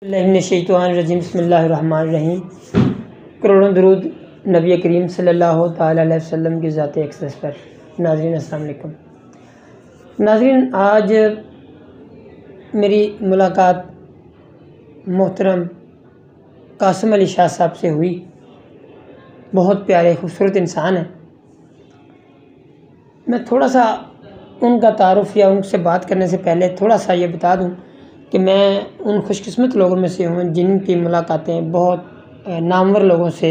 रजीम बिस्मिल्लाहिर्रहमानिर्रहीम। करोड़ों दरूद नबी करीम सल्लल्लाहु ताला अलैहि वसल्लम की ज़ात अक़दस पर। नाज़रीन अस्सलाम वालेकुम। नाज़रीन, आज मेरी मुलाकात मोहतरम कासिम अली शाह साहब से हुई। बहुत प्यारे खूबसूरत इंसान हैं। मैं थोड़ा सा उनका तारुफ़ या उनसे बात करने से पहले थोड़ा सा ये बता दूं कि मैं उन खुशकिस्मत लोगों में से हूँ जिनकी मुलाकातें बहुत नामवर लोगों से,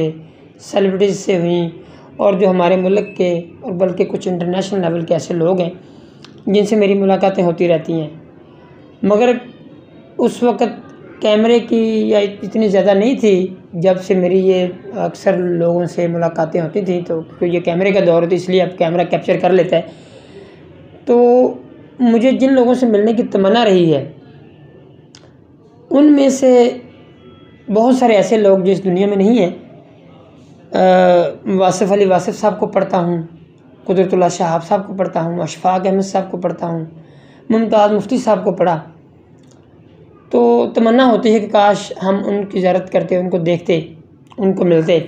सेलिब्रिटीज़ से हुई, और जो हमारे मुल्क के और बल्कि कुछ इंटरनेशनल लेवल के ऐसे लोग हैं जिनसे मेरी मुलाकातें होती रहती हैं। मगर उस वक़्त कैमरे की या इतनी ज़्यादा नहीं थी। जब से मेरी ये अक्सर लोगों से मुलाकातें होती थी, तो क्योंकि ये कैमरे का दौर होता, इसलिए अब कैमरा कैप्चर कर लेता है। तो मुझे जिन लोगों से मिलने की तमन्ना रही है, उनमें से बहुत सारे ऐसे लोग जो इस दुनिया में नहीं हैं। वासिफ़ अली वासिफ़ साहब को पढ़ता हूँ, कुदरतुल्लाह शहाब साहब को पढ़ता हूँ, अशफाक अहमद साहब को पढ़ता हूँ, मुमताज़ मुफ्ती साहब को पढ़ा। तो तमन्ना होती है कि काश हम उनकी ज़ियारत करते, उनको देखते, उनको मिलते।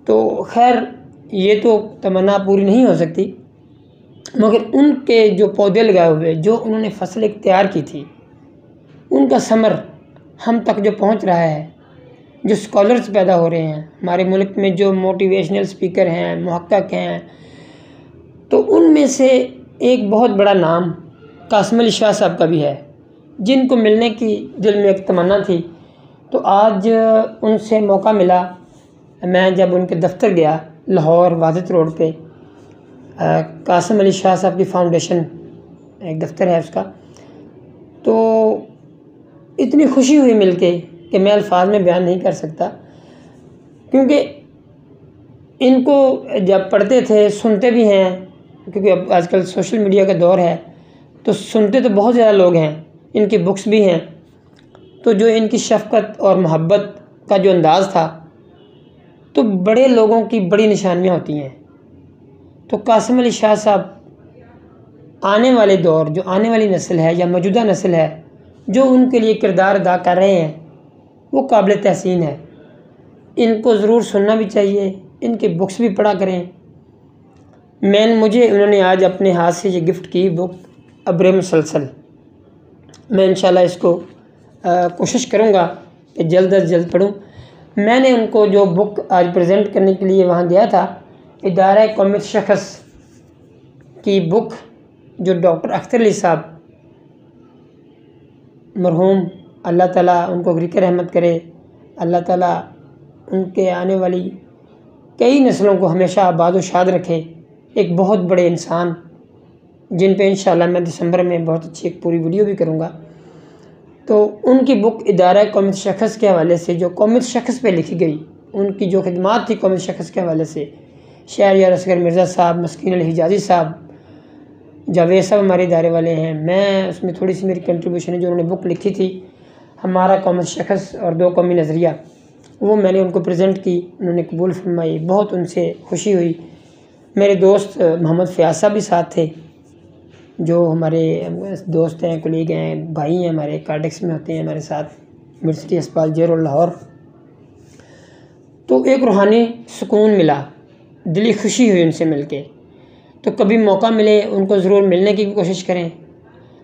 तो खैर ये तो तमन्ना पूरी नहीं हो सकती, मगर उनके जो पौधे लगाए हुए, जो उन्होंने फसल इख्तियार की थी, उनका समर हम तक जो पहुंच रहा है, जो स्कॉलर्स पैदा हो रहे हैं हमारे मुल्क में, जो मोटिवेशनल स्पीकर हैं, मुहक्किक हैं, तो उनमें से एक बहुत बड़ा नाम कासिम अली शाह साहब का भी है, जिनको मिलने की दिल में एक तमन्ना थी। तो आज उनसे मौका मिला। मैं जब उनके दफ्तर गया, लाहौर वाजिद रोड पे कासिम अली शाह साहब की फाउंडेशन एक दफ्तर है उसका, तो इतनी खुशी हुई मिलके कि मैं अल्फाज में बयान नहीं कर सकता। क्योंकि इनको जब पढ़ते थे, सुनते भी हैं, क्योंकि अब आजकल सोशल मीडिया का दौर है, तो सुनते तो बहुत ज़्यादा लोग हैं, इनकी बुक्स भी हैं। तो जो इनकी शफ़क़त और मोहब्बत का जो अंदाज़ था, तो बड़े लोगों की बड़ी निशानियाँ होती हैं। तो कासिम अली शाह साहब आने वाले दौर, जो आने वाली नस्ल है या मौजूदा नस्ल है, जो उनके लिए किरदार अदा कर रहे हैं, वो काबिल तहसीन है। इनको ज़रूर सुनना भी चाहिए, इनकी बुक्स भी पढ़ा करें। मुझे उन्होंने आज अपने हाथ से ये गिफ्ट की बुक अब्र मुसलसल। मैं इंशाल्लाह इसको कोशिश करूँगा कि जल्द अज जल्द पढूँ। मैंने उनको जो बुक आज प्रेजेंट करने के लिए वहाँ गया था, इदारा कौमी शख़्स की बुक, जो डॉक्टर अख्तर अली साहब मरहूम, अल्लाह ताला उनको ग़रीक़ रहमत करे, अल्लाह ताला उनके आने वाली कई नस्लों को हमेशा आबाद व शाद रखे। एक बहुत बड़े इंसान, जिन पे इंशाल्लाह मैं दिसंबर में बहुत अच्छी एक पूरी वीडियो भी करूँगा। तो उनकी बुक इदारा कौमी शख़्स के हवाले से, जो कौमी शख़्स पे लिखी गई, उनकी जो खिदमात थी कौमी शख़्स के हवाले से, शहरयार असगर मिर्ज़ा साहब, मस्कीन अली हिजाज़ी साहब, जावेद साहब हमारे इदारे वाले हैं। मैं उसमें थोड़ी सी मेरी कंट्रीब्यूशन है, जो उन्होंने बुक लिखी थी, हमारा कौमी शख़्स और दो कौमी नज़रिया, वो मैंने उनको प्रेजेंट की, उन्होंने कबूल फरमाई। बहुत उनसे खुशी हुई। मेरे दोस्त मोहम्मद फ़याज़ साहब भी साथ थे, जो हमारे दोस्त हैं, कोलीग हैं, भाई हैं हमारे, कार्डिक्स में होते हैं हमारे साथ, यूनिवर्सिटी अस्पताल जेर लाहौर। तो एक रूहानी सुकून मिला, दिली खुशी हुई उनसे मिलके। तो कभी मौका मिले उनको ज़रूर मिलने की भी कोशिश करें।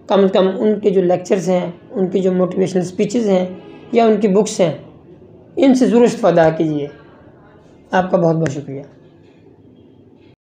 कम से कम उनके जो लेक्चर्स हैं, उनकी जो मोटिवेशनल स्पीचेस हैं, या उनकी बुक्स हैं, इनसे ज़रूर इस्तेफ़ादा कीजिए। आपका बहुत बहुत शुक्रिया।